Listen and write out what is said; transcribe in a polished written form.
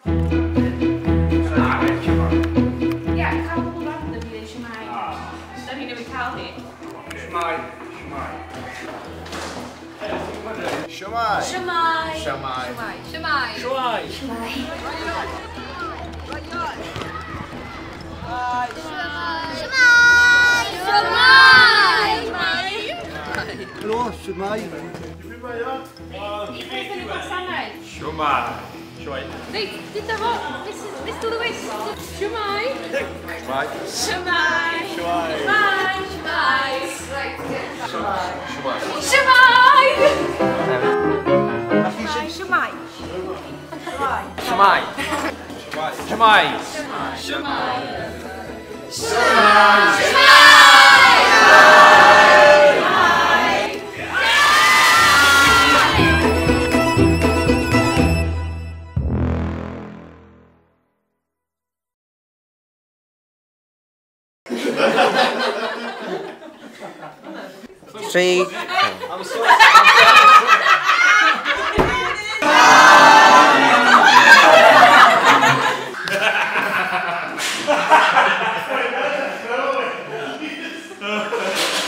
Ie, cael pobl random i ddweud Shwmae. Da ni newydd cael hi. Shwmae. Shwmae. Shwmae. Shwmae. Shwmae. Shwmae. Helo, Shwmae. Shwmae. Reit, dyda fo, Mr Lewis. Shwmae. Shwmae. Shwmae. Shwmae. Shwmae. Right, Shwmae. Shwmae. Shwmae. Shwmae. Shwmae. Three.